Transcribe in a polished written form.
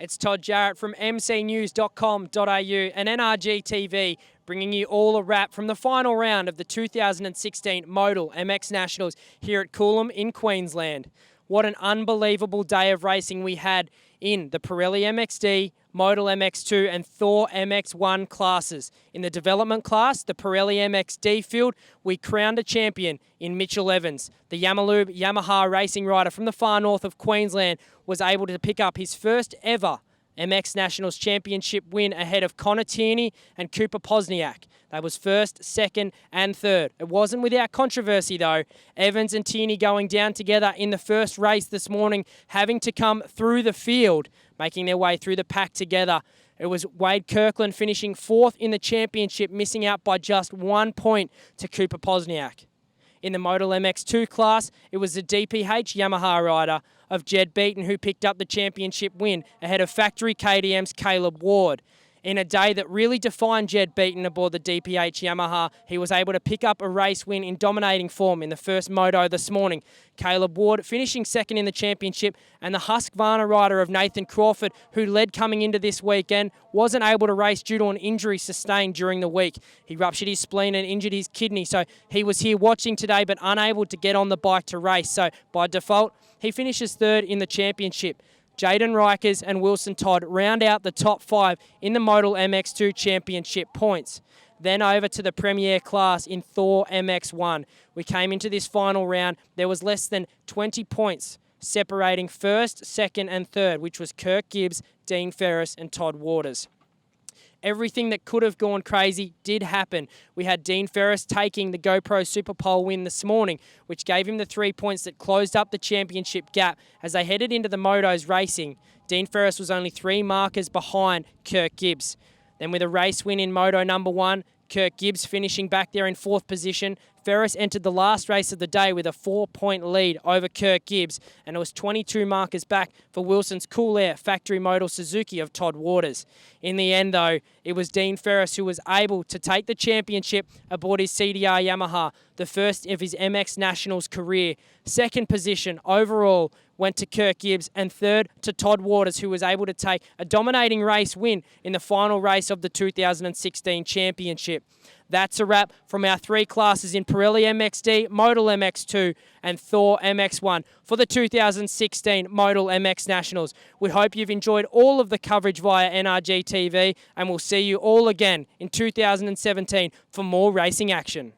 It's Todd Jarratt from mcnews.com.au and NRG TV, bringing you all a wrap from the final round of the 2016 Modal MX Nationals here at Coolum in Queensland. What an unbelievable day of racing we had in the Pirelli MXD, Modal MX2 and Thor MX1 classes. In the development class, the Pirelli MXD field, we crowned a champion in Mitchell Evans. The Yamaha racing rider from the far north of Queensland was able to pick up his first ever MX Nationals Championship win ahead of Connor Tierney and Cooper Posniak. They was first, second and third. It wasn't without controversy though. Evans and Tierney going down together in the first race this morning, having to come through the field, making their way through the pack together. It was Wade Kirkland finishing fourth in the championship, missing out by just 1 point to Cooper Posniak. In the Modal MX2 class, it was the DPH Yamaha rider of Jed Beaton who picked up the championship win ahead of factory KTM's Caleb Ward. In a day that really defined Jed Beaton aboard the DPH Yamaha, he was able to pick up a race win in dominating form in the first moto this morning. Caleb Ward finishing second in the championship, and the Husqvarna rider of Nathan Crawford, who led coming into this weekend, wasn't able to race due to an injury sustained during the week. He ruptured his spleen and injured his kidney, so he was here watching today but unable to get on the bike to race. So by default, he finishes third in the championship. Jaden Rikers and Wilson Todd round out the top 5 in the Modal MX2 Championship points. Then over to the Premier class in Thor MX1. We came into this final round. There was less than 20 points separating first, second and third, which was Kirk Gibbs, Dean Ferris and Todd Waters. Everything that could have gone crazy did happen. We had Dean Ferris taking the GoPro Super Pole win this morning, which gave him the 3 points that closed up the championship gap as they headed into the motos racing. Dean Ferris was only 3 markers behind Kirk Gibbs. Then with a race win in Moto number 1, Kirk Gibbs finishing back there in 4th position. Ferris entered the last race of the day with a 4-point lead over Kirk Gibbs, and it was 22 markers back for Wilson's Cool Air factory model Suzuki of Todd Waters. In the end, though, it was Dean Ferris who was able to take the championship aboard his CDR Yamaha, the first of his MX Nationals career. Second position overall went to Kirk Gibbs, and third to Todd Waters, who was able to take a dominating race win in the final race of the 2016 championship. That's a wrap from our 3 classes in Pirelli MXD, Modal MX2 and Thor MX1 for the 2016 Modal MX Nationals. We hope you've enjoyed all of the coverage via NRG TV, and we'll see you all again in 2017 for more racing action.